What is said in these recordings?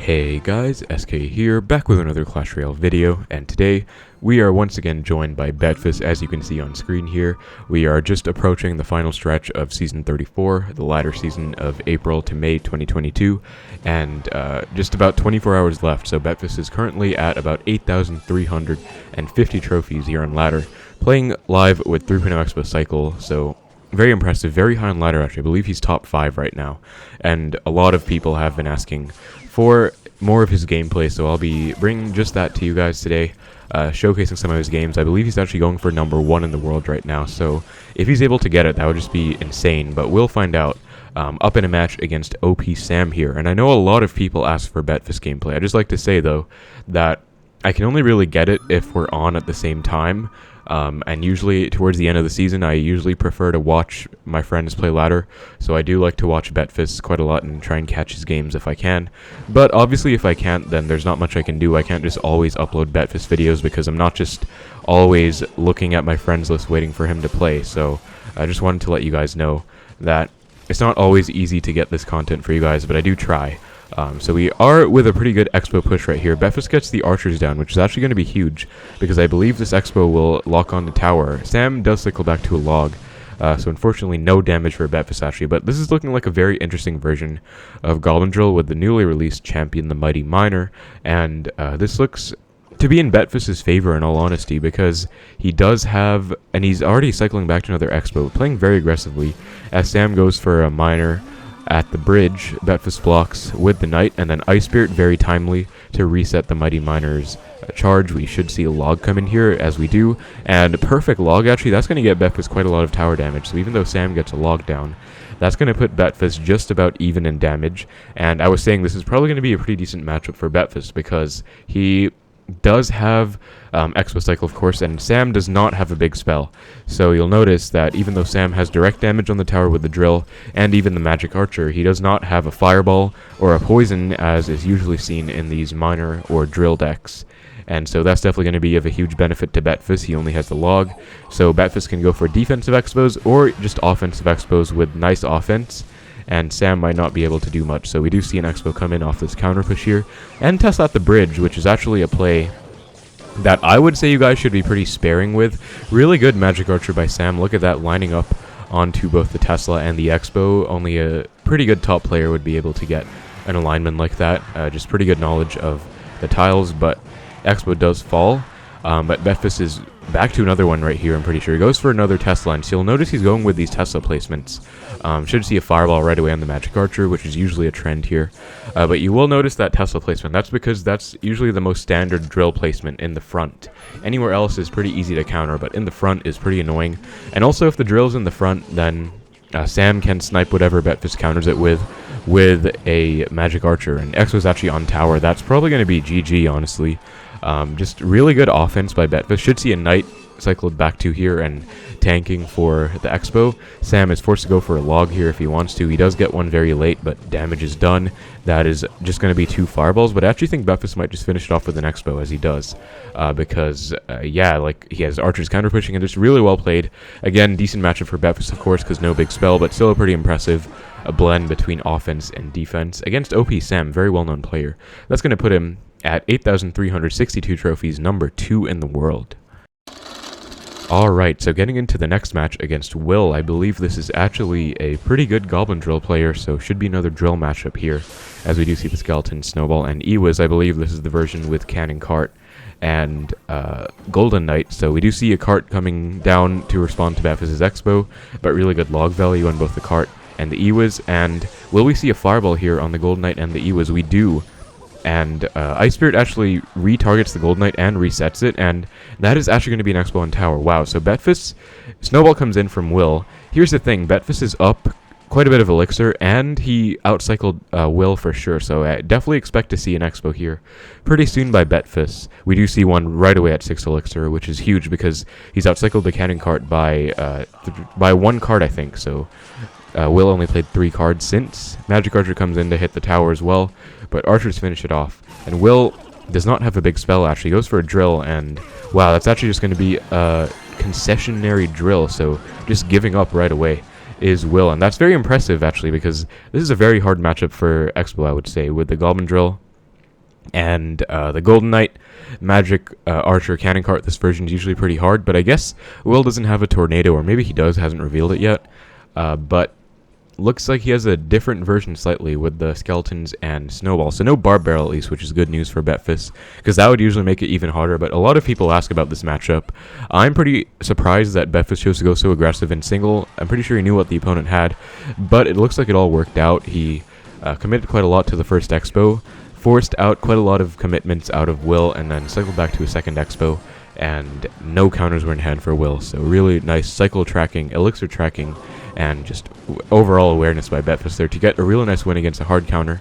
Hey guys, SK here, back with another Clash Royale video, and today we are once again joined by Betfas. As you can see on screen here, we are just approaching the final stretch of Season 34, the latter season of April to May 2022, and just about 24 hours left, so Betfas is currently at about 8,350 trophies here on ladder, playing live with 3.0 Xbow Cycle, so very impressive, very high on ladder actually. I believe he's top 5 right now, and a lot of people have been asking for more of his gameplay, so I'll be bringing just that to you guys today, showcasing some of his games. I believe he's actually going for #1 in the world right now, so if he's able to get it, that would just be insane, but we'll find out up in a match against OP Sam here. And I know a lot of people ask for Betfas gameplay. I just like to say, though, that I can only really get it if we're on at the same time. And usually towards the end of the season, I usually prefer to watch my friends play ladder, so I do like to watch Betfas quite a lot and try and catch his games if I can. But obviously if I can't, then there's not much I can do. I can't just always upload Betfas videos because I'm not just always looking at my friends list waiting for him to play. So I just wanted to let you guys know that it's not always easy to get this content for you guys, but I do try. So we are with a pretty good Xbow push right here. Betfas gets the archers down, which is actually going to be huge, because I believe this Xbow will lock on the tower. Sam does cycle back to a log, so unfortunately no damage for Betfas actually, but this is looking like a very interesting version of Goblin Drill with the newly released champion, the Mighty Miner, and this looks to be in Betfas' favor in all honesty, because he does have, and he's already cycling back to another Xbow, playing very aggressively, as Sam goes for a miner at the bridge. Betfas blocks with the knight, and then Ice Spirit very timely to reset the Mighty Miner's charge. We should see a log come in here, as we do, and a perfect log actually. That's going to get Betfas quite a lot of tower damage, so even though Sam gets a log down, that's going to put Betfas just about even in damage. And I was saying this is probably going to be a pretty decent matchup for Betfas, because he does have Xbow Cycle, of course, and Sam does not have a big spell. So you'll notice that even though Sam has direct damage on the tower with the drill and even the magic archer, he does not have a fireball or a poison, as is usually seen in these miner or drill decks. And so that's definitely going to be of a huge benefit to Betfas. He only has the log, so Betfas can go for defensive Xbows or just offensive Xbows with nice offense, and Sam might not be able to do much. So we do see an Xbow come in off this counter push here and test out the bridge, which is actually a play that I would say you guys should be pretty sparing with. Really good magic archer by Sam. Look at that, lining up onto both the Tesla and the Xbow. Only a pretty good top player would be able to get an alignment like that. Just pretty good knowledge of the tiles, but Xbow does fall. But Betfas is back to another one right here, I'm pretty sure. He goes for another Tesla, and so you'll notice he's going with these Tesla placements. Should see a fireball right away on the magic archer, which is usually a trend here. But you will notice that Tesla placement. That's because that's usually the most standard drill placement in the front. Anywhere else is pretty easy to counter, but in the front is pretty annoying. And also if the drill's in the front, then Sam can snipe whatever Betfas counters it with a magic archer. And X was actually on tower. That's probably going to be GG, honestly. Just really good offense by Betfas. Should see a knight cycled back to here and tanking for the Xbow. Sam is forced to go for a log here if he wants to. He does get one very late, but damage is done. That is just going to be 2 fireballs, but I actually think Betfas might just finish it off with an Xbow, as he does, because yeah, like, he has archers counter pushing, and just really well played. Again, decent matchup for Betfas, of course, because no big spell, but still a pretty impressive blend between offense and defense against OP Sam, very well-known player. That's going to put him at 8,362 trophies, #2 in the world. Alright, so getting into the next match against Will, I believe this is actually a pretty good Goblin Drill player, so should be another drill matchup here, as we do see the Skeleton, Snowball, and Ewiz. I believe this is the version with Cannon Cart and Golden Knight, so we do see a cart coming down to respond to Betfas' Xbow, but really good log value on both the cart and the Ewiz. And will we see a fireball here on the Golden Knight and the Ewiz? We do. And Ice Spirit actually retargets the Golden Knight and resets it, and that is actually going to be an Xbow on tower. Wow, so Betfas, Snowball comes in from Will. Here's the thing, Betfas is up quite a bit of elixir, and he outcycled Will for sure, so I definitely expect to see an Xbow here pretty soon by Betfas. We do see one right away at 6 elixir, which is huge because he's outcycled the Cannon Cart by 1 card, I think, so Will only played 3 cards since. Magic Archer comes in to hit the tower as well, but archers finish it off. And Will does not have a big spell, actually. He goes for a drill, and wow, that's actually just going to be a concessionary drill, so just giving up right away is Will. And that's very impressive, actually, because this is a very hard matchup for Xbow, I would say, with the Goblin Drill And the Golden Knight Magic Archer Cannon Cart, this version is usually pretty hard, but I guess Will doesn't have a Tornado, or maybe he does, hasn't revealed it yet. But looks like he has a different version slightly with the Skeletons and Snowball. So no Barb Barrel at least, which is good news for Betfas, because that would usually make it even harder. But a lot of people ask about this matchup. I'm pretty surprised that Betfas chose to go so aggressive in single. I'm pretty sure he knew what the opponent had, but it looks like it all worked out. He committed quite a lot to the first Xbow, forced out quite a lot of commitments out of Will, and then cycled back to a second Xbow, and no counters were in hand for Will. So really nice cycle tracking, elixir tracking, and just overall awareness by Betfas there to get a really nice win against a hard counter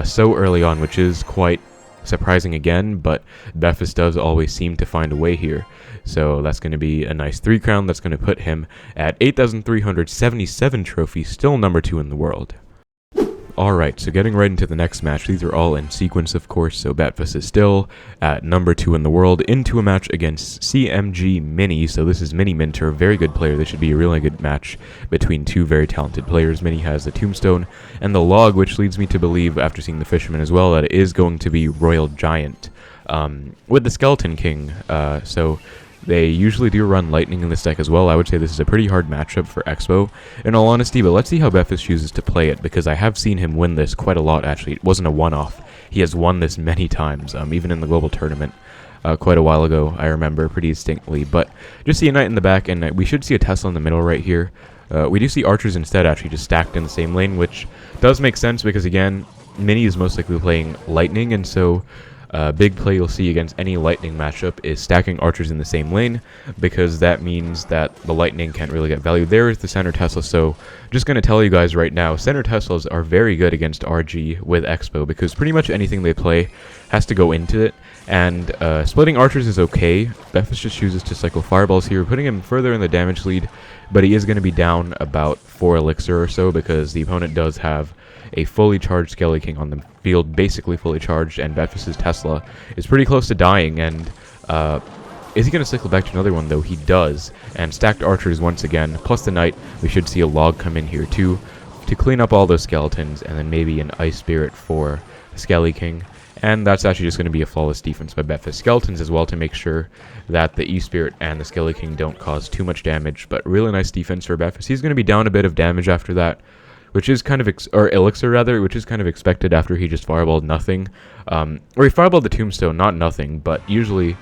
so early on, which is quite surprising again, but Betfas does always seem to find a way here. So that's going to be a nice 3 crown. That's going to put him at 8,377 trophies, still number 2 in the world. Alright, so getting right into the next match. These are all in sequence, of course, so Betfas is still at number 2 in the world, into a match against CMG Mini. So this is Mini Minter, a very good player. This should be a really good match between two very talented players. Mini has the Tombstone and the Log, which leads me to believe, after seeing the Fisherman as well, that it is going to be Royal Giant with the Skeleton King. So they usually do run Lightning in this deck as well. I would say this is a pretty hard matchup for Xbow, in all honesty, but let's see how Betfas chooses to play it, because I have seen him win this quite a lot, actually. It wasn't a one-off. He has won this many times, even in the global tournament quite a while ago, I remember pretty distinctly. But just see a Knight in the back, and we should see a Tesla in the middle right here. We do see Archers instead, actually, just stacked in the same lane, which does make sense, because, again, Mini is most likely playing Lightning, and so big play you'll see against any Lightning matchup is stacking Archers in the same lane, because that means that the Lightning can't really get value. There is the center Tesla, so just going to tell you guys right now, center Teslas are very good against RG with Xbow, because pretty much anything they play has to go into it, and splitting Archers is okay. Betfas just chooses to cycle Fireballs here, putting him further in the damage lead, but he is going to be down about 4 elixir or so, because the opponent does have a fully charged Skelly King on the field, basically fully charged, and Betfas' Tesla is pretty close to dying. And is he going to cycle back to another one, though? He does, and stacked Archers once again, plus the Knight. We should see a Log come in here too, to clean up all those Skeletons, and then maybe an Ice Spirit for the Skelly King. And that's actually just going to be a flawless defense by Betfas. Skeletons as well, to make sure that the E-Spirit and the Skelly King don't cause too much damage, but really nice defense for Betfas. He's going to be down a bit of damage after that, which is kind of, or elixir rather, which is kind of expected after he just fireballed nothing. Or he fireballed the Tombstone, not nothing, but usually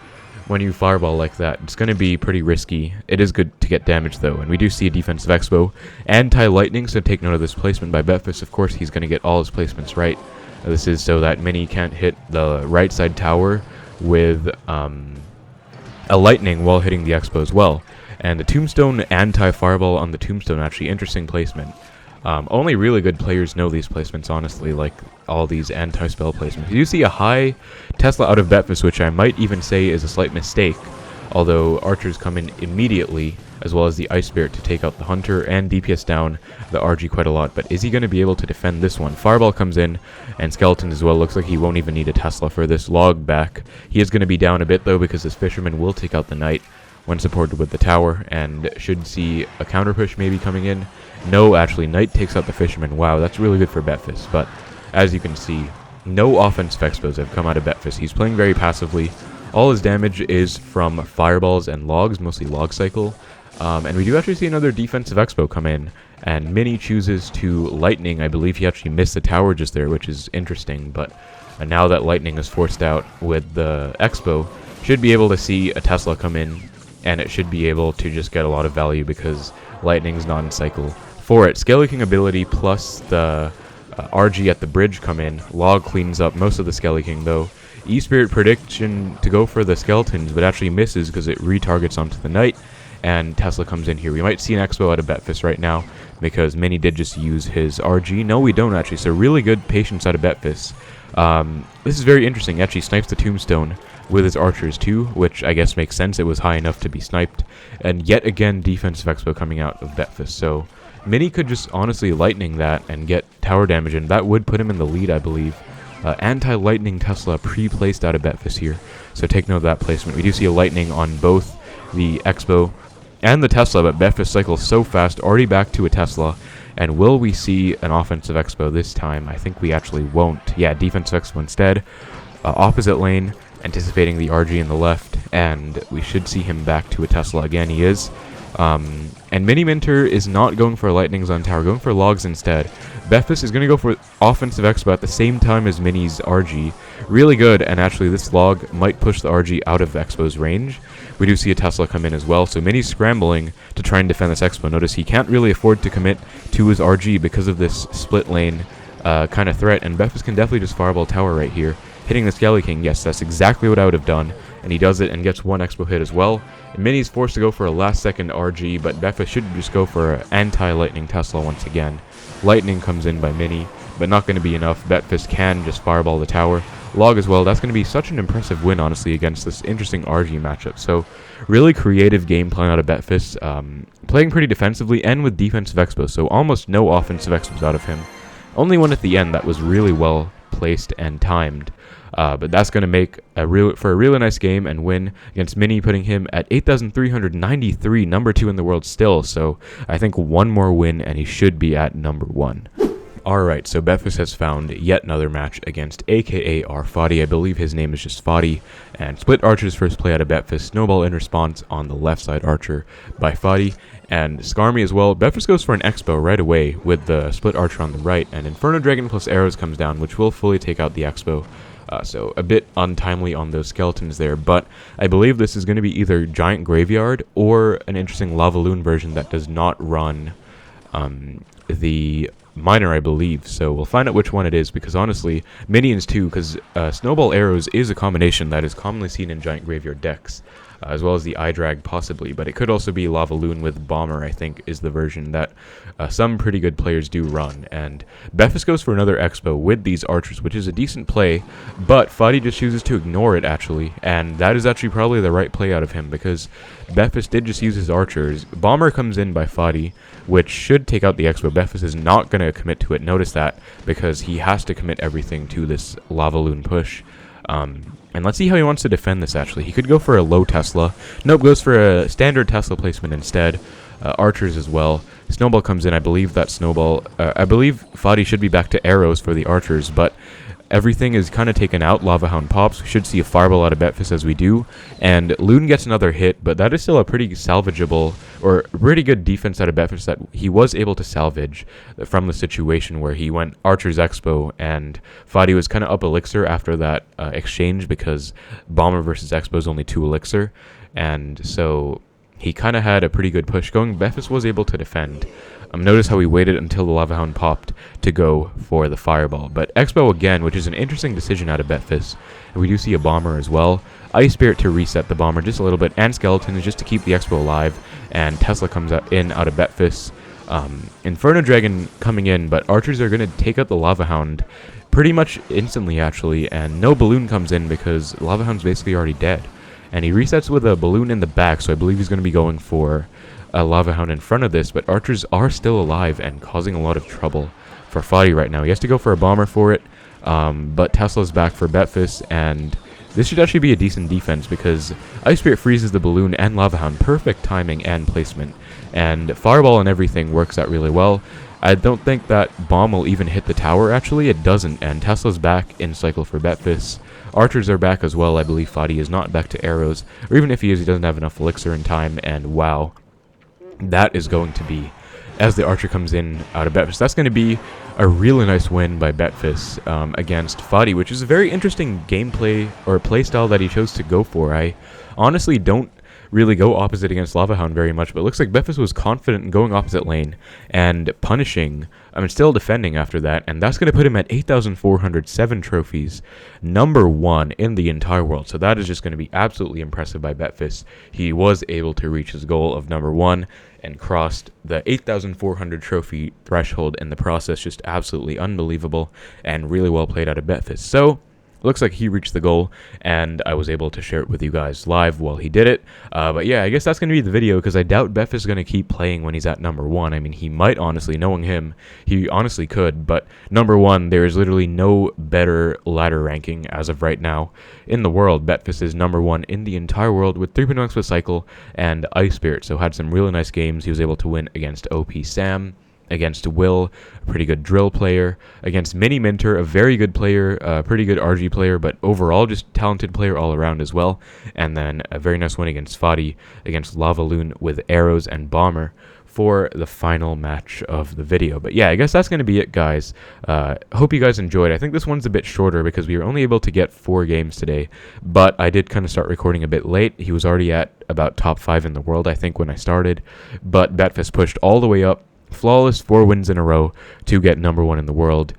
when you fireball like that, it's going to be pretty risky. It is good to get damage though, and we do see a defensive Xbow. Anti-Lightning, so take note of this placement by Betfas. Of course, he's going to get all his placements right. This is so that Mini can't hit the right side tower with a Lightning while hitting the Xbow as well. And the Tombstone anti-fireball on the Tombstone, actually interesting placement. Only really good players know these placements, honestly, like all these anti-spell placements. You see a high Tesla out of Betfas, which I might even say is a slight mistake, although Archers come in immediately, as well as the Ice Spirit to take out the Hunter and DPS down the RG quite a lot. But is he going to be able to defend this one? Fireball comes in, and Skeleton as well. Looks like he won't even need a Tesla for this Log back. He is going to be down a bit, though, because this Fisherman will take out the Knight when supported with the tower, and should see a counter push maybe coming in. No, actually, Knight takes out the Fisherman. Wow, that's really good for Betfas. But as you can see, no offensive Expos have come out of Betfas. He's playing very passively. All his damage is from Fireballs and Logs, mostly Log Cycle. And we do actually see another defensive Expo come in, and Mini chooses to Lightning. I believe he actually missed the tower just there, which is interesting. But now that Lightning is forced out with the Expo, should be able to see a Tesla come in, and it should be able to just get a lot of value because Lightning's not in cycle for it. Skelly King ability plus the RG at the bridge come in. Log cleans up most of the Skelly King, though. E-Spirit prediction to go for the Skeletons, but actually misses because it retargets onto the Knight, and Tesla comes in here. We might see an Expo out of Betfas right now because Mini did just use his RG. No, we don't actually, so really good patience out of Betfas. This is very interesting. Actually snipes the Tombstone with his Archers too, which I guess makes sense. It was high enough to be sniped. And yet again, defensive Expo coming out of Betfas. So Mini could just honestly Lightning that and get tower damage, and that would put him in the lead, I believe. Anti-Lightning Tesla pre-placed out of Betfas here, so take note of that placement. We do see a Lightning on both the Expo and the Tesla, but Betfas cycles so fast, already back to a Tesla. And will we see an offensive Expo this time? I think we actually won't. Yeah, defensive Expo instead. opposite lane, anticipating the RG in the left, and we should see him back to a Tesla again. He is. And Mini Minter is not going for lightnings on tower, going for logs instead. Betfas is going to go for offensive Xbow at the same time as Mini's RG. Really good, and actually this log might push the RG out of Xbow's range. We do see a Tesla come in as well, so Mini's scrambling to try and defend this Xbow. Notice he can't really afford to commit to his RG because of this split lane kind of threat, and Betfas can definitely just fireball tower right here. Hitting the Skelly King, yes, that's exactly what I would have done, and he does it and gets one Xbow hit as well. And Mini's forced to go for a last-second RG, but Betfas should just go for an anti-lightning Tesla once again. Lightning comes in by Mini, but not going to be enough. Betfas can just fireball the tower. Log as well. That's going to be such an impressive win, honestly, against this interesting RG matchup. So, really creative game plan out of Betfas, playing pretty defensively and with defensive Xbow, so almost no offensive Xbows out of him. Only one at the end that was really well placed and timed. But that's going to make for a really nice game and win against Mini, putting him at 8,393, number 2 in the world still. So I think one more win and he should be at number 1. Alright, so Betfas has found yet another match against aka our Fadi. I believe his name is just Fadi. And split archers first play out of Betfas. Snowball in response on the left side archer by Fadi. And Skarmy as well. Betfas goes for an Xbow right away with the split archer on the right. And Inferno Dragon plus arrows comes down, which will fully take out the Xbow. So a bit untimely on those skeletons there, but I believe this is going to be either Giant Graveyard or an interesting LavaLoon version that does not run the Miner, I believe. So we'll find out which one it is, because honestly, Minions too, because Snowball Arrows is a combination that is commonly seen in Giant Graveyard decks, as well as the iDrag possibly, but it could also be LavaLoon with Bomber, I think, is the version that some pretty good players do run. And Betfas goes for another Xbow with these archers, which is a decent play, but Fadi just chooses to ignore it, actually, and that is actually probably the right play out of him, because Betfas did just use his archers. Bomber comes in by Fadi, which should take out the Xbow. Betfas is not going to commit to it, notice that, because he has to commit everything to this LavaLoon push. And let's see how he wants to defend this, actually. He could go for a low Tesla. Nope, goes for a standard Tesla placement instead. Archers as well. Snowball comes in. I believe that Snowball... I believe Fadi should be back to arrows for the archers, but everything is kind of taken out. Lava Hound pops. We should see a fireball out of Betfas as we do. And Loon gets another hit, but that is still a pretty salvageable, or pretty good defense out of Betfas that he was able to salvage from the situation where he went Archer's Xbow, and Fadi was kind of up elixir after that exchange, because Bomber versus Xbow is only 2 elixir. And so he kind of had a pretty good push going. Betfas was able to defend. Notice how he waited until the Lava Hound popped to go for the fireball. But Xbow again, which is an interesting decision out of Betfas. And we do see a Bomber as well. Ice Spirit to reset the Bomber just a little bit, and Skeletons just to keep the Xbow alive. And Tesla comes out of Betfas. Inferno Dragon coming in, but archers are going to take out the Lava Hound pretty much instantly, actually. And no balloon comes in because Lava Hound's basically already dead. And he resets with a balloon in the back, so I believe he's going to be going for a Lava Hound in front of this, but archers are still alive and causing a lot of trouble for Fadi right now. He has to go for a Bomber for it, but Tesla's back for Betfas, and this should actually be a decent defense because Ice Spirit freezes the balloon and Lava Hound. Perfect timing and placement, and Fireball and everything works out really well. I don't think that bomb will even hit the tower, actually. It doesn't, and Tesla's back in cycle for Betfas. Archers are back as well. I believe Fadi is not back to arrows, or even if he is, he doesn't have enough elixir in time, and wow. That is going to be, as the archer comes in out of Betfas, that's going to be a really nice win by Betfas against Fadi, which is a very interesting gameplay or playstyle that he chose to go for. I honestly don't really go opposite against Lava Hound very much, but it looks like Betfas was confident in going opposite lane and punishing, still defending after that, and that's going to put him at 8,407 trophies, number 1 in the entire world. So that is just going to be absolutely impressive by Betfas. He was able to reach his goal of number 1 and crossed the 8,400 trophy threshold in the process. Just absolutely unbelievable and really well played out of Betfas. So looks like he reached the goal, and I was able to share it with you guys live while he did it. But yeah, I guess that's going to be the video, because I doubt Betfas is going to keep playing when he's at number 1. I mean, he might, honestly, knowing him, he honestly could, but number 1, there is literally no better ladder ranking as of right now in the world. Betfas is number 1 in the entire world with 3.0 Xbow Cycle and Ice Spirit, so had some really nice games. He was able to win against OP Sam, against Will, a pretty good drill player, against Mini Minter, a very good player, a pretty good RG player, but overall just talented player all around as well. And then a very nice win against Fadi, against LavaLoon with arrows and bomber for the final match of the video. But yeah, I guess that's going to be it, guys. Hope you guys enjoyed. I think this one's a bit shorter because we were only able to get 4 games today, but I did kind of start recording a bit late. He was already at about top 5 in the world, I think, when I started, but Betfas pushed all the way up. Flawless 4 wins in a row to get number 1 in the world.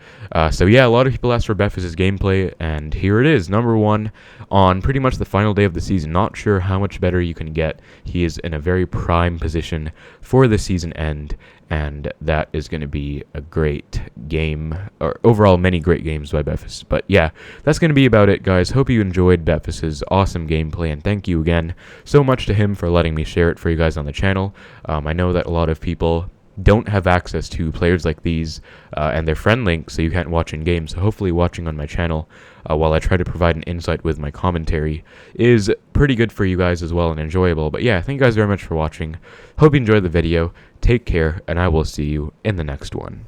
So yeah, a lot of people asked for Betfas' gameplay, and here it is, number 1 on pretty much the final day of the season. Not sure how much better you can get. He is in a very prime position for the season end, and that is going to be a great game, or overall many great games by Betfas. But yeah, that's going to be about it, guys. Hope you enjoyed Betfas' awesome gameplay, and thank you again so much to him for letting me share it for you guys on the channel. I know that a lot of people don't have access to players like these and their friend links, so you can't watch in game. So hopefully watching on my channel while I try to provide an insight with my commentary is pretty good for you guys as well and enjoyable. But yeah, thank you guys very much for watching. Hope you enjoyed the video. Take care, and I will see you in the next one.